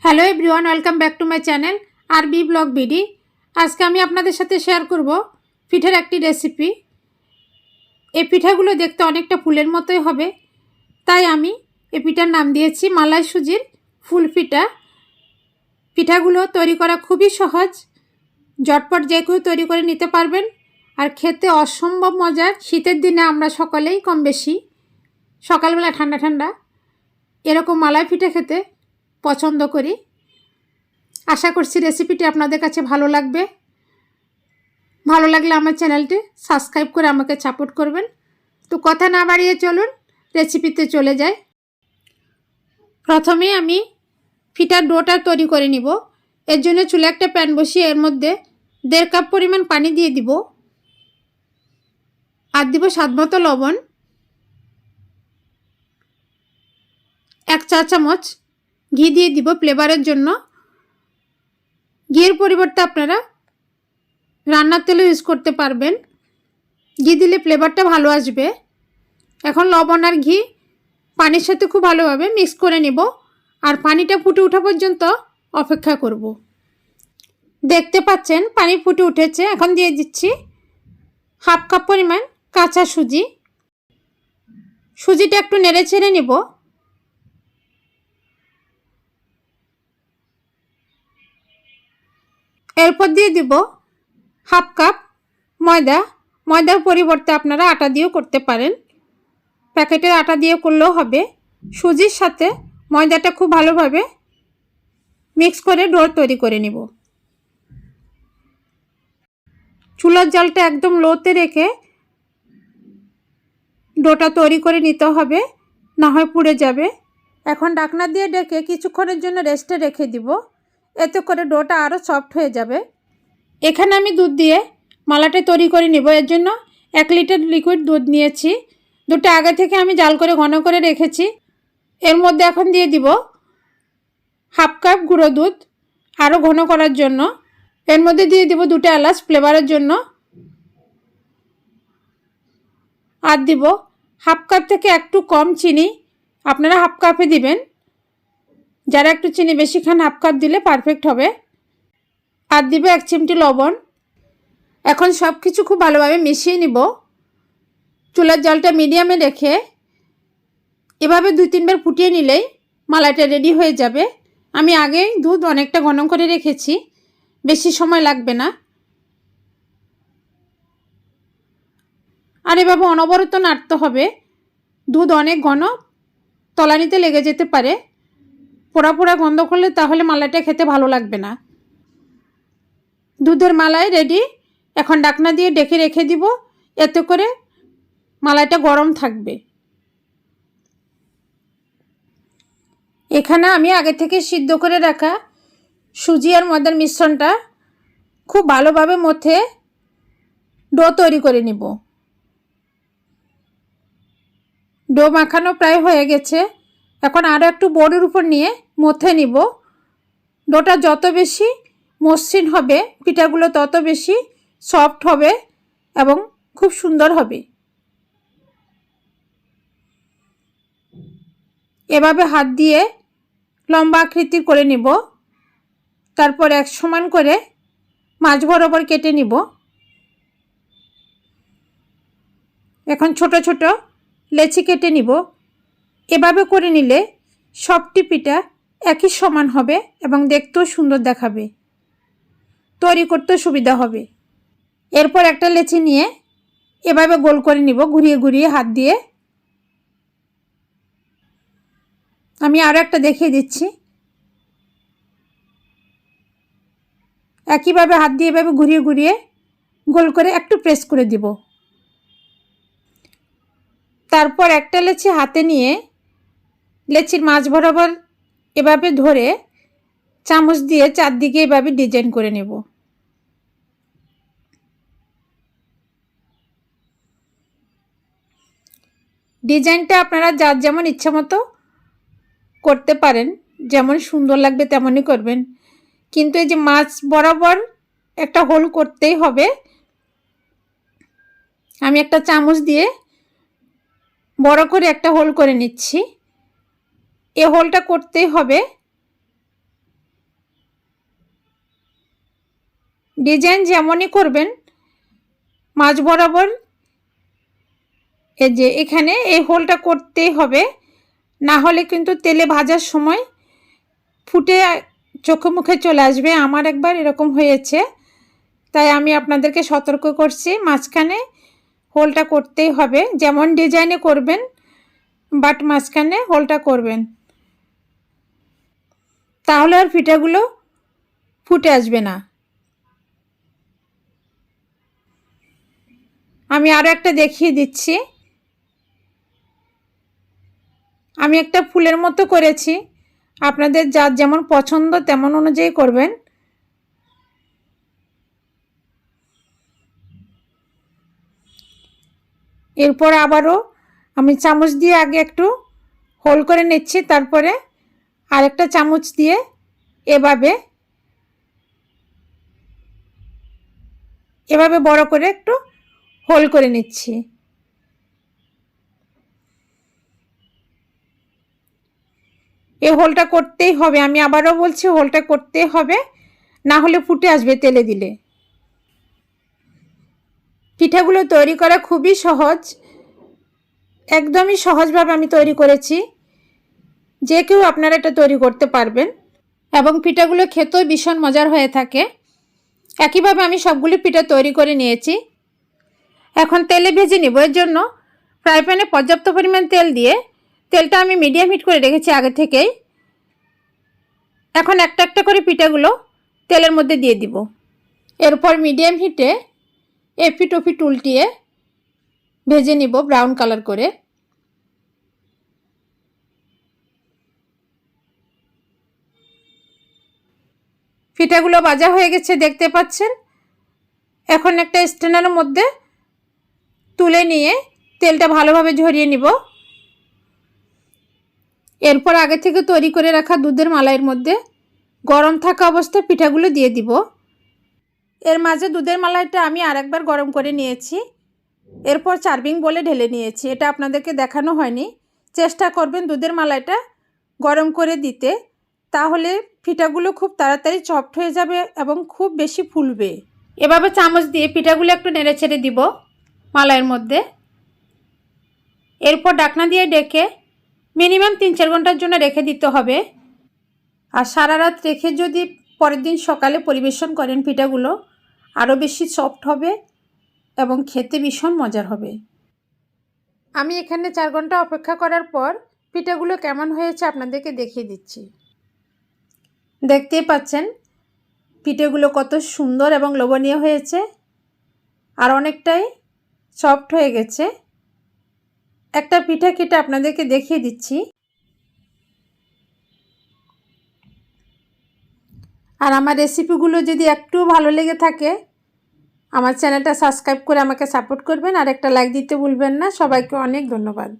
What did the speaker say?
Hello everyone, welcome back to my channel আরবি blog BD. আজকে আমি আপনাদের সাথে শেয়ার করব পিঠার একটি রেসিপি। এই পিঠাগুলো দেখতে অনেকটা ফুলের মতোই হবে, তাই আমি এই পিঠার নাম দিয়েছি মালাই সুজির ফুল পিঠা। পিঠাগুলো তৈরি করা খুবই সহজ, ঝটপট যে কেউ তৈরি করে নিতে পারবেন আর খেতে অসম্ভব মজার। শীতের দিনে আমরা সকলেই কম বেশি সকালবেলা ঠান্ডা ঠান্ডা এরকম মালাই পিঠা খেতে পছন্দ করি। আশা করছি রেসিপিটি আপনাদের কাছে ভালো লাগবে। ভালো লাগলে আমার চ্যানেলটি সাবস্ক্রাইব করে আমাকে সাপোর্ট করবেন। তো কথা না বাড়িয়ে চলুন রেসিপিতে চলে যাই। প্রথমে আমি পিঠার ডোটা তৈরি করে নিব। এর জন্য চুলে একটা প্যান বসিয়ে এর মধ্যে 1.5 কাপ পরিমাণ পানি দিয়ে দিব, আর দিব স্বাদমতো লবণ, 1 চা চামচ ঘি দিয়ে দিব ফ্লেভারের জন্য। ঘিয়ের পরিবর্তে আপনারা রান্নার তেলও ইউজ করতে পারবেন, ঘি দিলে ফ্লেভারটা ভালো আসবে। এখন লবণ আর ঘি পানির সাথে খুব ভালোভাবে মিক্স করে নেব আর পানিটা ফুটে ওঠা পর্যন্ত অপেক্ষা করব। দেখতে পাচ্ছেন পানি ফুটে উঠেছে। এখন দিয়ে দিচ্ছি 1/2 কাপ পরিমাণ কাঁচা সুজি। সুজিটা একটু নেড়ে ছেড়ে নেব। এরপর দিয়ে দিব 1/2 কাপ ময়দা। ময়দার পরিবর্তে আপনারা আটা দিয়েও করতে পারেন, প্যাকেটের আটা দিয়ে করলেও হবে। সুজির সাথে ময়দাটা খুব ভালোভাবে মিক্স করে ডো তৈরি করে নিব। চুলার জালটা একদম লোতে রেখে ডোটা তৈরি করে নিতে হবে, না হয় পুড়ে যাবে। এখন ঢাকনা দিয়ে ঢেকে কিছুক্ষণের জন্য রেস্টে রেখে দিব, এতে করে ডোটা আরও সফট হয়ে যাবে। এখানে আমি দুধ দিয়ে মালাটা তৈরি করে নিব। এর জন্য 1 লিটার লিকুইড দুধ নিয়েছি। দুধটা আগে থেকে আমি জাল করে ঘন করে রেখেছি। এর মধ্যে এখন দিয়ে দিব 1/2 কাপ গুঁড়ো দুধ আরও ঘন করার জন্য। এর মধ্যে দিয়ে দিব 2টা এলাচ ফ্লেভারের জন্য, আর দিব 1/2 কাপ থেকে একটু কম চিনি। আপনারা 1/2 কাপে দিবেন, যারা একটু চিনি বেশি খান 1/2 কাপ দিলে পারফেক্ট হবে। আর দিব 1 চিমটি লবণ। এখন সব কিছু খুব ভালোভাবে মিশিয়ে নিব। চুলার জালটা মিডিয়ামে রেখে এভাবে 2-3 বার ফুটিয়ে নিলেই মালাইটা রেডি হয়ে যাবে। আমি আগেই দুধ অনেকটা ঘন করে রেখেছি, বেশি সময় লাগবে না। আর এভাবে অনবরত নাড়তে হবে। দুধ অনেক ঘন, তলানিতে লেগে যেতে পারে। পোড়া পোড়া গন্ধ করলে তাহলে মালাইটা খেতে ভালো লাগবে না। দুধের মালাই রেডি। এখন ঢাকনা দিয়ে ঢেকে রেখে দিব, এতে করে মালাইটা গরম থাকবে। এখানে আমি আগে থেকে সিদ্ধ করে রাখা সুজি আর ময়দার মিশ্রণটা খুব ভালোভাবে মথে ডো তৈরি করে নিব। ডো মাখানো প্রায় হয়ে গেছে। এখন আরও একটু বোর্ডের উপর নিয়ে মথে নিব। ডোটা যত বেশি মসৃণ হবে পিঠাগুলো তত বেশি সফট হবে এবং খুব সুন্দর হবে। এভাবে হাত দিয়ে লম্বা আকৃতির করে নিব, তারপর এক সমান করে মাঝ বরাবর কেটে নিব। এখন ছোট ছোট লেচি কেটে নিব। এভাবে করে নিলে সবটি পিঠা একই সমান হবে এবং দেখতেও সুন্দর দেখাবে, তৈরি করতেও সুবিধা হবে। এরপর একটা লেচি নিয়ে এভাবে গোল করে নিব, ঘুরিয়ে ঘুরিয়ে হাত দিয়ে। আমি আরও একটা দেখিয়ে দিচ্ছি। একইভাবে হাত দিয়ে এভাবে ঘুরিয়ে ঘুরিয়ে গোল করে একটু প্রেস করে দিব। তারপর একটা লেচি হাতে নিয়ে লেচির মাঝ বরাবর এভাবে ধরে চামচ দিয়ে চারদিকে এভাবে ডিজাইন করে নেব। ডিজাইনটা আপনারা যার যেমন ইচ্ছা মতো করতে পারেন, যেমন সুন্দর লাগবে তেমনই করবেন, কিন্তু এই যে মাছ বরাবর একটা হোল করতেই হবে। আমি একটা চামচ দিয়ে বড় করে একটা হোল করে নিচ্ছি। এই হোলটা করতেই হবে। ডিজাইন যেমনই করবেন মাঝ বরাবর এই যে এখানে এই হোলটা করতেই হবে, না হলে কিন্তু তেলে ভাজার সময় ফুটে চোখে মুখে চলে আসবে। আমার একবার এরকম হয়েছে, তাই আমি আপনাদেরকে সতর্ক করছি মাঝখানে হোলটা করতেই হবে। যেমন ডিজাইনে করবেন বাট মাঝখানে হোলটা করবেন, তাহলে আর পিঠাগুলো ফুটে আসবে না। আমি আরও একটা দেখিয়ে দিচ্ছি। আমি একটা ফুলের মতো করেছি, আপনাদের যার যেমন পছন্দ তেমন অনুযায়ী করবেন। এরপর আবারও আমি চামচ দিয়ে আগে একটু হোল করে নিচ্ছি, তারপরে আরেকটা চামচ দিয়ে এভাবে বড় করে একটু হোল করে নিচ্ছি। এই হোলটা করতেই হবে, আমি আবারও বলছি হোলটা করতেই হবে, না হলে ফুটে আসবে তেলে দিলে। পিঠাগুলো তৈরি করা খুবই সহজ, একদমই সহজভাবে আমি তৈরি করেছি। যে কেউ আপনারা এটা তৈরি করতে পারবেন এবং পিঠাগুলো খেতেও ভীষণ মজার হয়ে থাকে। একইভাবে আমি সবগুলি পিঠা তৈরি করে নিয়েছি। এখন তেলে ভেজে নিব। এর জন্য ফ্রাই প্যানে পর্যাপ্ত পরিমাণ তেল দিয়ে, তেলটা আমি মিডিয়াম হিট করে রেখেছি আগে থেকেই। এখন একটা একটা করে পিঠাগুলো তেলের মধ্যে দিয়ে দিব। এরপর মিডিয়াম হিটে এপিট ওপিট উল্টিয়ে ভেজে নিব ব্রাউন কালার করে। পিঠাগুলো ভাজা হয়ে গেছে দেখতে পাচ্ছেন। এখন একটা স্ট্যান্ডের মধ্যে তুলে নিয়ে তেলটা ভালোভাবে ঝরিয়ে নিব। এরপর আগে থেকে তৈরি করে রাখা দুধের মালাইয়ের মধ্যে গরম থাকা অবস্থায় পিঠাগুলো দিয়ে দিব। এর মাঝে দুধের মালাইটা আমি আরেকবার গরম করে নিয়েছি, এরপর সার্ভিং বলে ঢেলে নিয়েছি। এটা আপনাদেরকে দেখানো হয়নি। চেষ্টা করবেন দুধের মালাইটা গরম করে দিতে, তাহলে পিঠাগুলো খুব তাড়াতাড়ি সফট হয়ে যাবে এবং খুব বেশি ফুলবে। এভাবে চামচ দিয়ে পিঠাগুলো একটু নেড়ে ছেড়ে দিব মালাইয়ের মধ্যে। এরপর ঢাকনা দিয়ে ডেকে মিনিমাম 3-4 ঘন্টার জন্য রেখে দিতে হবে। আর সারা রাত রেখে যদি পরের দিন সকালে পরিবেশন করেন পিঠাগুলো আরও বেশি সফট হবে এবং খেতে ভীষণ মজার হবে। আমি এখানে 4 ঘন্টা অপেক্ষা করার পর পিঠাগুলো কেমন হয়েছে আপনাদেরকে দেখিয়ে দিচ্ছি। দেখতেই পাচ্ছেন পিঠাগুলো কত সুন্দর এবং লোভনীয় হয়েছে আর অনেকটাই সফট হয়ে গেছে। একটা পিঠা কেটে আপনাদেরকে দেখিয়ে দিচ্ছি। আর আমার রেসিপিগুলো যদি একটু ভালো লেগে থাকে আমার চ্যানেলটা সাবস্ক্রাইব করে আমাকে সাপোর্ট করবেন আর একটা লাইক দিতে ভুলবেন না। সবাইকে অনেক ধন্যবাদ।